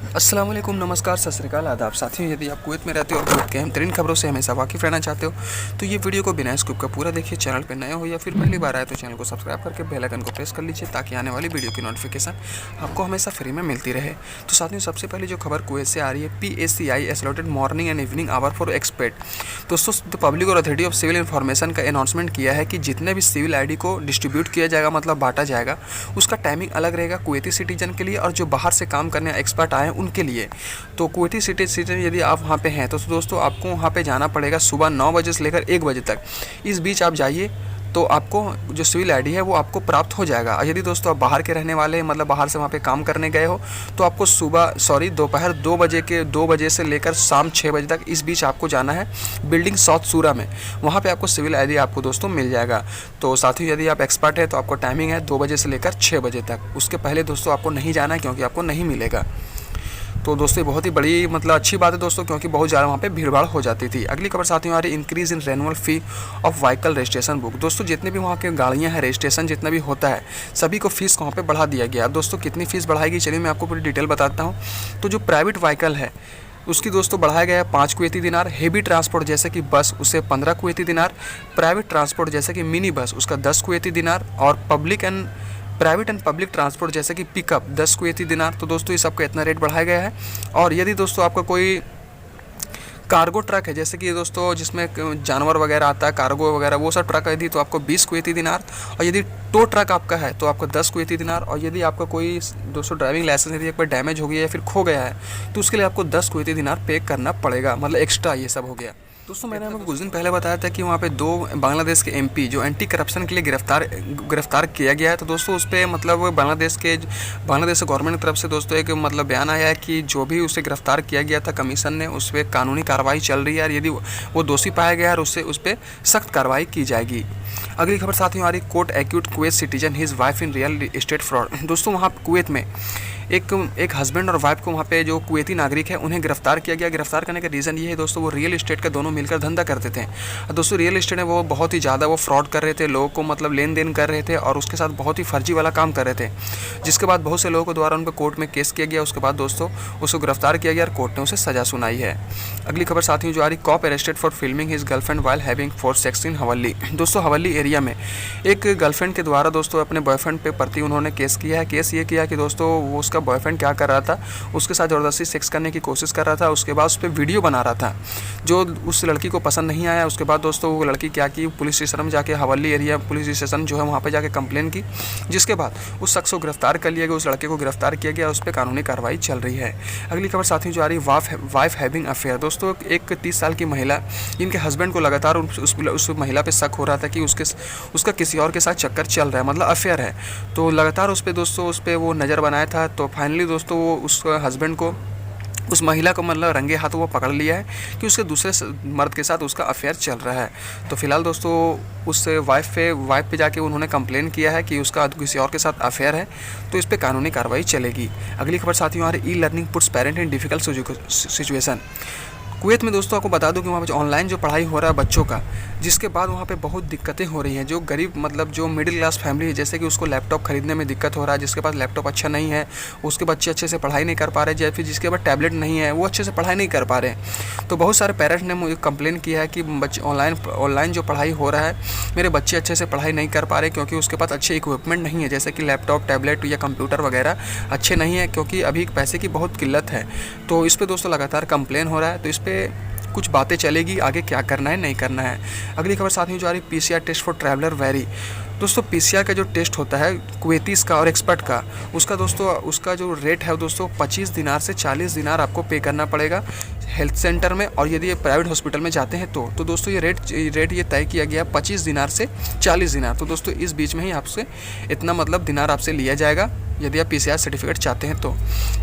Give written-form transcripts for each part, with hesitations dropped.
अस्सलाम वालेकुम, नमस्कार, सत श्री अकाल, आदाब। साथियों, यदि आप कुवैत में रहते हो और कुवैत के अहम तरीन खबरों से हमेशा वाकिफ़ रहना चाहते हो तो ये वीडियो को बिना स्किप का पूरा देखिए। चैनल पर नए हो या फिर पहली बार आए तो चैनल को सब्सक्राइब करके बेल आइकन को प्रेस कर लीजिए ताकि आने वाली वीडियो की नोटिफिकेशन आपको हमेशा फ्री में मिलती रहे। तो साथियों, सबसे पहले जो खबर कुवैत से आ रही है, PACI allotted morning and evening hour for expert. दोस्तों, पब्लिक और अथॉरिटी ऑफ सिविल इन्फॉर्मेशन का अनाउंसमेंट किया है कि जितने भी सिविल ID को डिस्ट्रीब्यूट किया जाएगा, मतलब बांटा जाएगा, उसका टाइमिंग अलग रहेगा कुवैती सिटीजन के लिए और जो बाहर से काम करने एक्सपर्ट आए हैं उनके लिए। तो कुवैती सिटीजन यदि आप वहाँ पे हैं तो दोस्तों आपको वहाँ पे जाना पड़ेगा सुबह 9 बजे से लेकर 1 बजे तक। इस बीच आप जाइए तो आपको जो सिविल ID है वो आपको प्राप्त हो जाएगा। और यदि दोस्तों आप बाहर के रहने वाले हैं, मतलब बाहर से वहाँ पे काम करने गए हो, तो आपको दोपहर 2 बजे से लेकर शाम 6 बजे तक इस बीच आपको जाना है बिल्डिंग साउथ सूरा में। वहाँ पे आपको सिविल ID आपको दोस्तों मिल जाएगा। तो साथियों, यदि आप एक्सपर्ट है तो आपको टाइमिंग है 2 बजे से लेकर 6 बजे तक। उसके पहले दोस्तों आपको नहीं जाना है क्योंकि आपको नहीं मिलेगा। तो दोस्तों बहुत ही बड़ी मतलब अच्छी बात है दोस्तों, क्योंकि बहुत ज़्यादा वहाँ पे भीड़भाड़ हो जाती थी। अगली खबर साथियों आ रही, increase in renewal fee of vehicle registration book. दोस्तों जितने भी वहाँ के गाड़ियाँ हैं, रजिस्ट्रेशन जितना भी होता है, सभी को फ़ीस वहाँ पे बढ़ा दिया गया। दोस्तों कितनी फ़ीस बढ़ाएगी, चलिए मैं आपको पूरी डिटेल बताता हूँ। तो जो प्राइवेट व्हीकल है उसकी दोस्तों बढ़ाया गया है 5 कुवैती दिनार। हेवी ट्रांसपोर्ट जैसे कि बस उसे 15 कुवैती दिनार। प्राइवेट ट्रांसपोर्ट जैसे कि मिनी बस उसका 10 कुवैती दिनार। और प्राइवेट एंड पब्लिक ट्रांसपोर्ट जैसे कि पिकअप 10 कुवैती दिनार। तो दोस्तों ये सबका इतना रेट बढ़ाया गया है। और यदि दोस्तों आपका कोई कार्गो ट्रक है, जैसे कि दोस्तों जिसमें जानवर वगैरह आता है, कार्गो वगैरह, वो सब ट्रक यदि तो आपको 20 कुवैती दिनार। और यदि टो ट्रक आपका है तो आपको 10 कुवैती दिनार। और यदि आपका कोई दोस्तों ड्राइविंग लाइसेंस यदि एक बार डैमेज हो गया या फिर खो गया है तो उसके लिए आपको 10 कुवैती दिनार पे करना पड़ेगा, मतलब एक्स्ट्रा ये सब हो गया। दोस्तों मैंने आपको कुछ दिन पहले बताया था कि वहाँ पे 2 बांग्लादेश के MP जो एंटी करप्शन के लिए गिरफ्तार किया गया है। तो दोस्तों उस पर मतलब बांग्लादेश से गवर्नमेंट की तरफ से दोस्तों एक मतलब बयान आया है कि जो भी उसे गिरफ्तार किया गया था कमीशन ने, उस पर कानूनी कार्रवाई चल रही है और यदि वो दोषी पाया गया और उस पर सख्त कार्रवाई की जाएगी। अगली खबर साथियों आ रही, court acute Kuwait citizen his wife in real estate fraud. दोस्तों वहाँ कुवैत में एक हस्बैंड और वाइफ को वहाँ पे जो कुवैती नागरिक है उन्हें गिरफ्तार किया गया। गिरफ्तार करने का रीज़न ये है दोस्तों, वो रियल एस्टेट का दोनों मिलकर धंधा करते थे। दोस्तों रियल एस्टेट में वो बहुत ही ज़्यादा वो फ्रॉड कर रहे थे, लोगों को मतलब लेन देन कर रहे थे और उसके साथ बहुत ही फर्जी वाला काम कर रहे थे, जिसके बाद बहुत से लोगों को द्वारा उन पर कोर्ट में केस किया गया। उसके बाद दोस्तों उसको गिरफ्तार किया गया और कोर्ट ने उसे सजा सुनाई है। अगली खबर साथियों जो आ रही, cop arrested for filming his girlfriend while having for sex in Hawally. दोस्तों हवल्ली एरिया में एक गर्लफ्रेंड के द्वारा दोस्तों अपने बॉयफ्रेंड पे प्रति उन्होंने केस किया है। केस ये किया कि दोस्तों वो उसका बॉयफ्रेंड क्या कर रहा था, उसके साथ ज़बरदस्ती सेक्स करने की कोशिश कर रहा था। उसके बाद उस पर वीडियो बना रहा था जो उस लड़की को पसंद नहीं आया। उसके बाद दोस्तों वो लड़की क्या की, पुलिस स्टेशन में जाके हवल्ली एरिया पुलिस स्टेशन जो है वहाँ पे जाके कंप्लेन की, जिसके बाद उस शख्स को गिरफ्तार कर लिया गया, उस लड़के को गिरफ्तार किया गया, उस पर कानूनी कार्रवाई चल रही है। अगली खबर साथियों जो आ रही, वाइफ हैविंग अफेयर। दोस्तों एक 30 साल की महिला, इनके हस्बैंड को लगातार उस महिला पे शक हो रहा था कि उसका किसी और के साथ चक्कर चल रहा है, मतलब अफेयर है। तो लगातार उस पर वो नज़र बनाया था। तो फाइनली दोस्तों वो उस हस्बैंड को, उस महिला को मतलब रंगे हाथों वो पकड़ लिया है कि उसके दूसरे मर्द के साथ उसका अफेयर चल रहा है। तो फिलहाल दोस्तों उस वाइफ पे जाके उन्होंने कंप्लेन किया है कि उसका किसी और के साथ अफेयर है, तो इस पर कानूनी कार्रवाई चलेगी। अगली खबर साथियों आ रही, e-learning puts parent in difficult situation. Kuwait में दोस्तों आपको बता दूं कि वहाँ पे ऑनलाइन जो पढ़ाई हो रहा है बच्चों का, जिसके बाद वहाँ पे बहुत दिक्कतें हो रही हैं। जो गरीब मतलब जो मिडिल क्लास फैमिली है, जैसे कि उसको लैपटॉप खरीदने में दिक्कत हो रहा है, जिसके पास लैपटॉप अच्छा नहीं है, उसके बच्चे अच्छे से पढ़ाई नहीं कर पा रहे, या फिर जिसके पास टैबलेट नहीं है वो अच्छे से पढ़ाई नहीं कर पा रहे। तो बहुत सारे पेरेंट्स ने मुझे कंप्लेन किया है कि बच्चे ऑनलाइन जो पढ़ाई हो रहा है, मेरे बच्चे अच्छे से पढ़ाई नहीं कर पा रहे क्योंकि उसके पास अच्छे इक्विपमेंट नहीं है, जैसे कि लैपटॉप, टैबलेट या कंप्यूटर वगैरह अच्छे नहीं है, क्योंकि अभी पैसे की बहुत किल्लत है। तो इस पर दोस्तों लगातार कंप्लेन हो रहा है। तो इस पर कुछ बातें चलेगी, आगे क्या करना है नहीं करना है। अगली खबर साथियों जो आ रही, PCR test for traveller very. दोस्तों PCR का जो टेस्ट होता है कुवैतीस का और एक्सपर्ट का, उसका दोस्तों उसका जो रेट है दोस्तों 25 दिनार से 40 दिनार आपको पे करना पड़ेगा हेल्थ सेंटर में। और यदि ये प्राइवेट हॉस्पिटल में जाते हैं तो दोस्तों ये रेट ये तय किया गया 25 दिनार से 40 दिनार। तो दोस्तों इस बीच में ही आपसे इतना मतलब दिनार आपसे लिया जाएगा यदि आप PCR सर्टिफिकेट चाहते हैं तो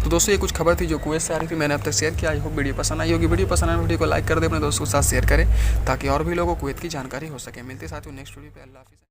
दोस्तों ये कुछ खबर थी जो कुवैत से आ रही थी, मैंने अब तक शेयर किया। आई होप वीडियो पसंद आई होगी। वीडियो पसंद आए वीडियो को लाइक कर दे, अपने दोस्तों के साथ शेयर करें ताकि और भी लोगों को कुवैत की जानकारी हो सके। मिलते साथियों नेक्स्ट वीडियो पे। अल्लाह हाफिज़।